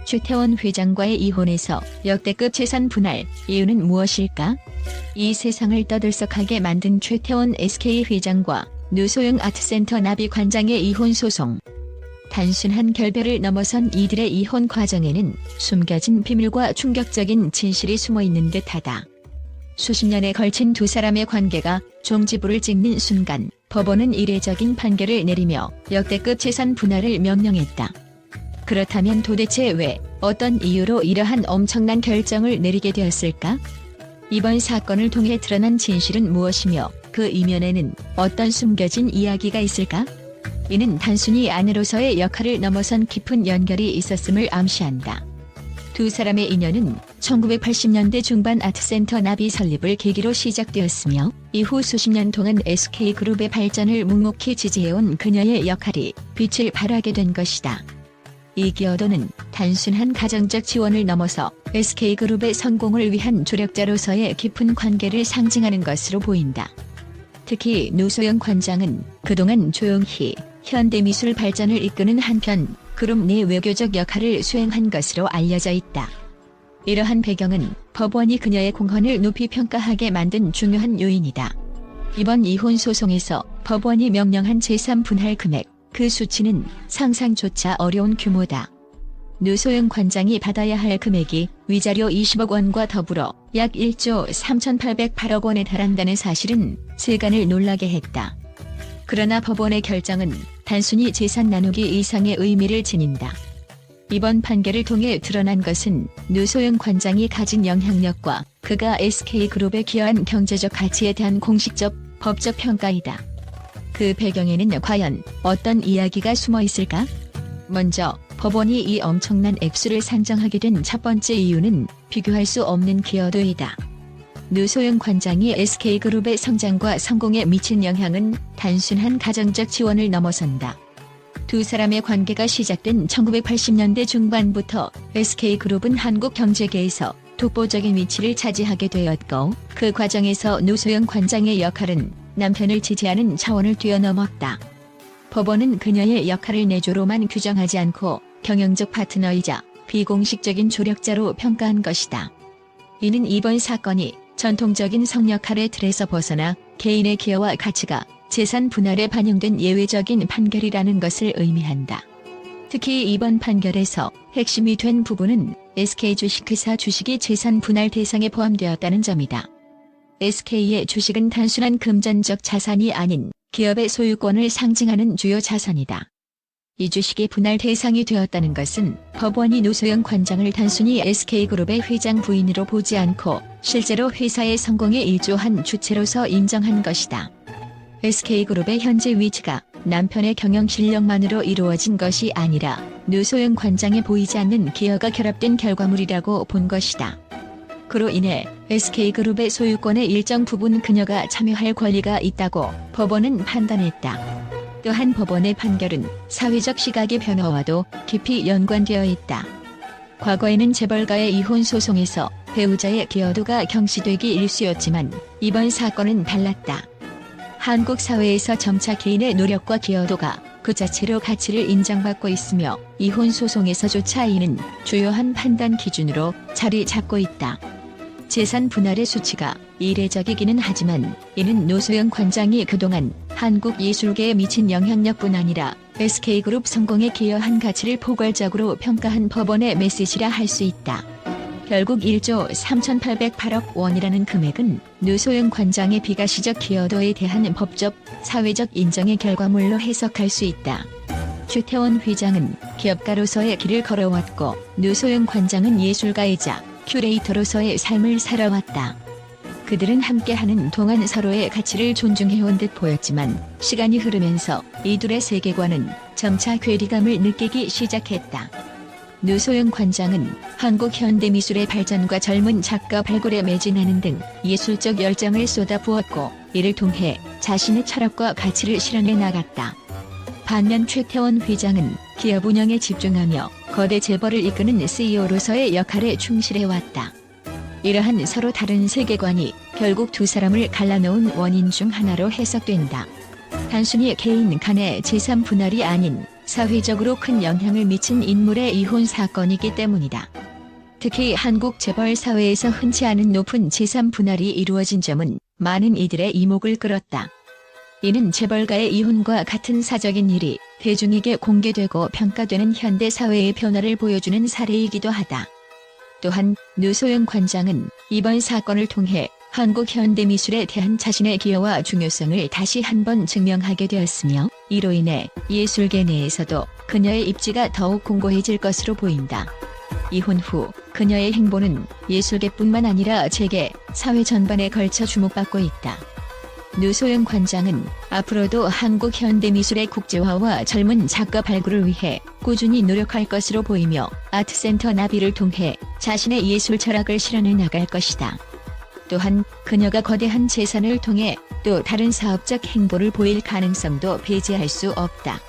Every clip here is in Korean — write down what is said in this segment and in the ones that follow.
최태원 회장과의 이혼에서 역대급 재산 분할, 이유는 무엇일까? 이 세상을 떠들썩하게 만든 최태원 SK 회장과 노소영 아트센터 나비 관장의 이혼 소송. 단순한 결별을 넘어선 이들의 이혼 과정에는 숨겨진 비밀과 충격적인 진실이 숨어있는 듯하다. 수십 년에 걸친 두 사람의 관계가 종지부를 찍는 순간 법원은 이례적인 판결을 내리며 역대급 재산 분할을 명령했다. 그렇다면 도대체 왜, 어떤 이유로 이러한 엄청난 결정을 내리게 되었을까? 이번 사건을 통해 드러난 진실은 무엇이며 그 이면에는 어떤 숨겨진 이야기가 있을까? 이는 단순히 아내로서의 역할을 넘어선 깊은 연결이 있었음을 암시한다. 두 사람의 인연은 1980년대 중반 아트센터 나비 설립을 계기로 시작되었으며 이후 수십 년 동안 SK그룹의 발전을 묵묵히 지지해온 그녀의 역할이 빛을 발하게 된 것이다. 이 기여도는 단순한 가정적 지원을 넘어서 SK그룹의 성공을 위한 조력자로서의 깊은 관계를 상징하는 것으로 보인다. 특히 노소영 관장은 그동안 조용히 현대미술 발전을 이끄는 한편 그룹 내 외교적 역할을 수행한 것으로 알려져 있다. 이러한 배경은 법원이 그녀의 공헌을 높이 평가하게 만든 중요한 요인이다. 이번 이혼 소송에서 법원이 명령한 재산 분할 금액, 그 수치는 상상조차 어려운 규모다. 노소영 관장이 받아야 할 금액이 위자료 20억 원과 더불어 약 1조 3,808억 원에 달한다는 사실은 세간을 놀라게 했다. 그러나 법원의 결정은 단순히 재산 나누기 이상의 의미를 지닌다. 이번 판결을 통해 드러난 것은 노소영 관장이 가진 영향력과 그가 SK그룹에 기여한 경제적 가치에 대한 공식적, 법적 평가이다. 그 배경에는 과연 어떤 이야기가 숨어 있을까? 먼저 법원이 이 엄청난 액수를 산정하게 된 첫 번째 이유는 비교할 수 없는 기여도이다. 노소영 관장이 SK그룹의 성장과 성공에 미친 영향은 단순한 가정적 지원을 넘어선다. 두 사람의 관계가 시작된 1980년대 중반부터 SK그룹은 한국 경제계에서 독보적인 위치를 차지하게 되었고 그 과정에서 노소영 관장의 역할은 남편을 지지하는 차원을 뛰어넘었다. 법원은 그녀의 역할을 내조로만 규정하지 않고 경영적 파트너이자 비공식적인 조력자로 평가한 것이다. 이는 이번 사건이 전통적인 성역할의 틀에서 벗어나 개인의 기여와 가치가 재산 분할에 반영된 예외적인 판결이라는 것을 의미한다. 특히 이번 판결에서 핵심이 된 부분은 SK 주식회사 주식이 재산 분할 대상에 포함되었다는 점이다. SK의 주식은 단순한 금전적 자산이 아닌 기업의 소유권을 상징하는 주요 자산이다. 이 주식이 분할 대상이 되었다는 것은 법원이 노소영 관장을 단순히 SK그룹의 회장 부인으로 보지 않고 실제로 회사의 성공에 일조한 주체로서 인정한 것이다. SK그룹의 현재 위치가 남편의 경영 실력만으로 이루어진 것이 아니라 노소영 관장에 보이지 않는 기여가 결합된 결과물이라고 본 것이다. 그로 인해 SK그룹의 소유권의 일정 부분 그녀가 참여할 권리가 있다고 법원은 판단했다. 또한 법원의 판결은 사회적 시각의 변화와도 깊이 연관되어 있다. 과거에는 재벌가의 이혼 소송에서 배우자의 기여도가 경시되기 일쑤였지만 이번 사건은 달랐다. 한국 사회에서 점차 개인의 노력과 기여도가 그 자체로 가치를 인정받고 있으며 이혼 소송에서조차 이는 주요한 판단 기준으로 자리 잡고 있다. 재산 분할의 수치가 이례적이기는 하지만 이는 노소영 관장이 그동안 한국 예술계에 미친 영향력뿐 아니라 SK그룹 성공에 기여한 가치를 포괄적으로 평가한 법원의 메시지라 할 수 있다. 결국 1조 3,808억 원이라는 금액은 노소영 관장의 비가시적 기여도에 대한 법적, 사회적 인정의 결과물로 해석할 수 있다. 최태원 회장은 기업가로서의 길을 걸어왔고 노소영 관장은 예술가이자 큐레이터로서의 삶을 살아왔다. 그들은 함께하는 동안 서로의 가치를 존중해온 듯 보였지만 시간이 흐르면서 이들의 세계관은 점차 괴리감을 느끼기 시작했다. 노소영 관장은 한국 현대미술의 발전과 젊은 작가 발굴에 매진하는 등 예술적 열정을 쏟아부었고 이를 통해 자신의 철학과 가치를 실현해 나갔다. 반면 최태원 회장은 기업 운영에 집중하며 거대 재벌을 이끄는 CEO로서의 역할에 충실해왔다. 이러한 서로 다른 세계관이 결국 두 사람을 갈라놓은 원인 중 하나로 해석된다. 단순히 개인 간의 재산 분할이 아닌 사회적으로 큰 영향을 미친 인물의 이혼 사건이기 때문이다. 특히 한국 재벌 사회에서 흔치 않은 높은 재산 분할이 이루어진 점은 많은 이들의 이목을 끌었다. 이는 재벌가의 이혼과 같은 사적인 일이 대중에게 공개되고 평가되는 현대 사회의 변화를 보여주는 사례이기도 하다. 또한 누소영 관장은 이번 사건을 통해 한국 현대미술에 대한 자신의 기여와 중요성을 다시 한번 증명하게 되었으며, 이로 인해 예술계 내에서도 그녀의 입지가 더욱 공고해질 것으로 보인다. 이혼 후 그녀의 행보는 예술계뿐만 아니라 재계, 사회 전반에 걸쳐 주목받고 있다. 누소영 관장은 앞으로도 한국 현대미술의 국제화와 젊은 작가 발굴을 위해 꾸준히 노력할 것으로 보이며, 아트센터 나비를 통해 자신의 예술 철학을 실현해 나갈 것이다. 또한 그녀가 거대한 재산을 통해 또 다른 사업적 행보를 보일 가능성도 배제할 수 없다.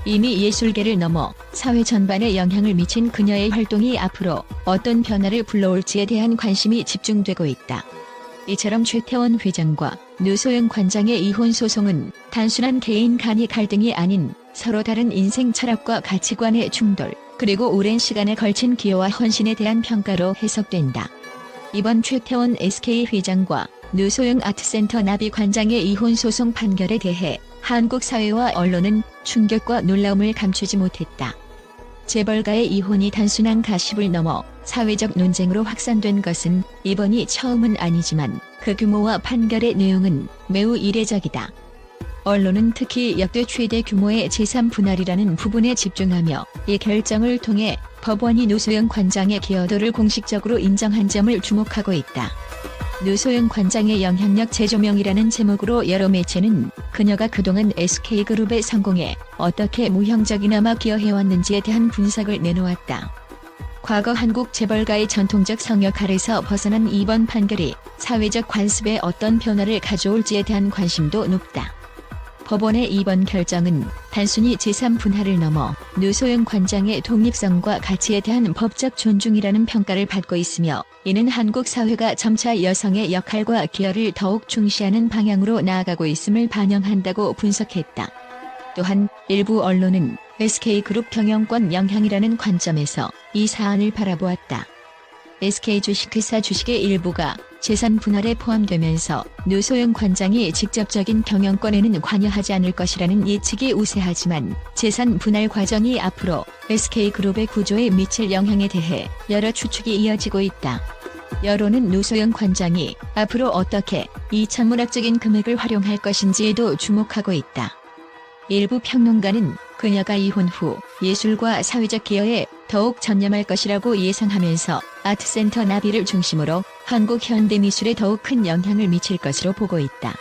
이미 예술계를 넘어 사회 전반에 영향을 미친 그녀의 활동이 앞으로 어떤 변화를 불러올지에 대한 관심이 집중되고 있다. 이처럼 최태원 회장과 누소영 관장의 이혼 소송은 단순한 개인 간의 갈등이 아닌 서로 다른 인생 철학과 가치관의 충돌, 그리고 오랜 시간에 걸친 기여와 헌신에 대한 평가로 해석된다. 이번 최태원 SK 회장과 누소영 아트센터 나비 관장의 이혼 소송 판결에 대해 한국 사회와 언론은 충격과 놀라움을 감추지 못했다. 재벌가의 이혼이 단순한 가십을 넘어 사회적 논쟁으로 확산된 것은 이번이 처음은 아니지만 그 규모와 판결의 내용은 매우 이례적이다. 언론은 특히 역대 최대 규모의 재산 분할이라는 부분에 집중하며 이 결정을 통해 법원이 누소영 관장의 기여도를 공식적으로 인정한 점을 주목하고 있다. 누소영 관장의 영향력 재조명이라는 제목으로 여러 매체는 그녀가 그동안 SK그룹의 성공에 어떻게 모형적이나마 기여해왔는지에 대한 분석을 내놓았다. 과거 한국 재벌가의 전통적 성역 아래서 벗어난 이번 판결이 사회적 관습에 어떤 변화를 가져올지에 대한 관심도 높다. 법원의 이번 결정은 단순히 재산 분할을 넘어 누소영 관장의 독립성과 가치에 대한 법적 존중이라는 평가를 받고 있으며, 이는 한국 사회가 점차 여성의 역할과 기여를 더욱 중시하는 방향으로 나아가고 있음을 반영한다고 분석했다. 또한 일부 언론은 SK그룹 경영권 영향이라는 관점에서 이 사안을 바라보았다. SK 주식회사 주식의 일부가 재산 분할에 포함되면서 누소영 관장이 직접적인 경영권에는 관여하지 않을 것이라는 예측이 우세하지만, 재산 분할 과정이 앞으로 SK그룹의 구조에 미칠 영향에 대해 여러 추측이 이어지고 있다. 여론은 누소영 관장이 앞으로 어떻게 이 천문학적인 금액을 활용할 것인지에도 주목하고 있다. 일부 평론가는 그녀가 이혼 후 예술과 사회적 기여에 더욱 전념할 것이라고 예상하면서 아트센터 나비를 중심으로 한국 현대미술에 더욱 큰 영향을 미칠 것으로 보고 있다.